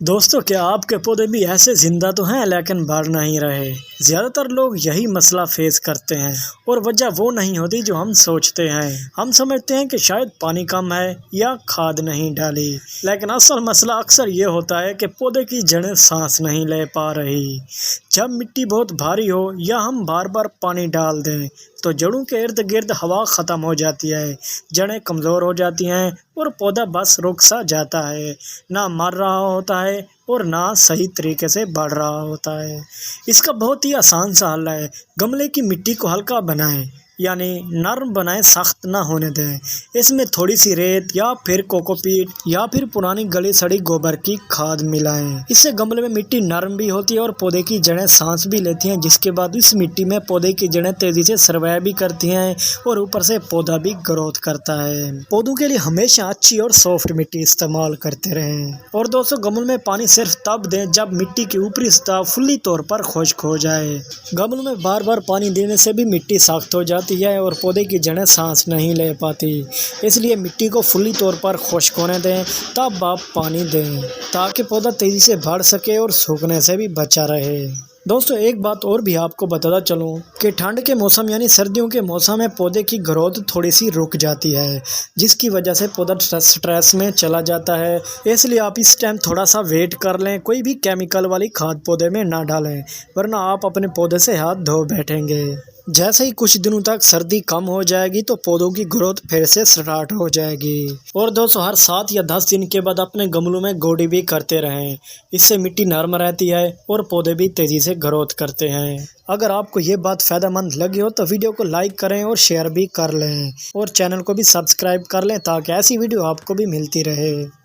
دوستو کیا آپ کے پودے بھی ایسے زندہ تو ہیں لیکن بڑھ نہیں رہے؟ زیادہ تر لوگ یہی مسئلہ فیس کرتے ہیں اور وجہ وہ نہیں ہوتی جو ہم سوچتے ہیں۔ ہم سمجھتے ہیں کہ شاید پانی کم ہے یا کھاد نہیں ڈالی، لیکن اصل مسئلہ اکثر یہ ہوتا ہے کہ پودے کی جڑیں سانس نہیں لے پا رہی۔ جب مٹی بہت بھاری ہو یا ہم بار بار پانی ڈال دیں تو جڑوں کے ارد گرد ہوا ختم ہو جاتی ہے، جڑیں کمزور ہو جاتی ہیں اور پودا بس رک سا جاتا ہے، نہ مر رہا ہوتا ہے اور نہ صحیح طریقے سے بڑھ رہا ہوتا ہے۔ اس کا بہت ہی آسان سا حل ہے۔ گملے کی مٹی کو ہلکا بنائیں، یعنی نرم بنائیں، سخت نہ ہونے دیں۔ اس میں تھوڑی سی ریت یا پھر کوکوپیٹ یا پھر پرانی گلی سڑی گوبر کی کھاد ملائیں۔ اس سے گملے میں مٹی نرم بھی ہوتی ہے اور پودے کی جڑیں سانس بھی لیتی ہیں، جس کے بعد اس مٹی میں پودے کی جڑیں تیزی سے سروائیو بھی کرتی ہیں اور اوپر سے پودا بھی گروتھ کرتا ہے۔ پودوں کے لیے ہمیشہ اچھی اور سافٹ مٹی استعمال کرتے رہیں۔ اور دوستو گملوں میں پانی صرف تب دیں جب مٹی کی اوپری سطح فلی طور پر خشک ہو جائے۔ گملوں میں بار بار پانی دینے سے بھی مٹی سخت ہو جاتی ہے اور پودے کی جڑیں سانس نہیں لے پاتی، اس لیے مٹی کو فلی طور پر خشک ہونے دیں، تب آپ پانی دیں تاکہ پودا تیزی سے بڑھ سکے اور سوکھنے سے بھی بچا رہے۔ دوستو ایک بات اور بھی آپ کو بتاتا چلوں کہ ٹھنڈ کے موسم یعنی سردیوں کے موسم میں پودے کی گروتھ تھوڑی سی رک جاتی ہے، جس کی وجہ سے پودا سٹریس میں چلا جاتا ہے۔ اس لیے آپ اس ٹائم تھوڑا سا ویٹ کر لیں، کوئی بھی کیمیکل والی کھاد پودے میں نہ ڈالیں، ورنہ آپ اپنے پودے سے ہاتھ دھو بیٹھیں گے۔ جیسے ہی کچھ دنوں تک سردی کم ہو جائے گی تو پودوں کی گروتھ پھر سے سٹارٹ ہو جائے گی۔ اور دوستو ہر 7 یا 10 دن کے بعد اپنے گملوں میں گوڈی بھی کرتے رہیں، اس سے مٹی نرم رہتی ہے اور پودے بھی تیزی سے گروتھ کرتے ہیں۔ اگر آپ کو یہ بات فائدہ مند لگی ہو تو ویڈیو کو لائک کریں اور شیئر بھی کر لیں اور چینل کو بھی سبسکرائب کر لیں تاکہ ایسی ویڈیو آپ کو بھی ملتی رہے۔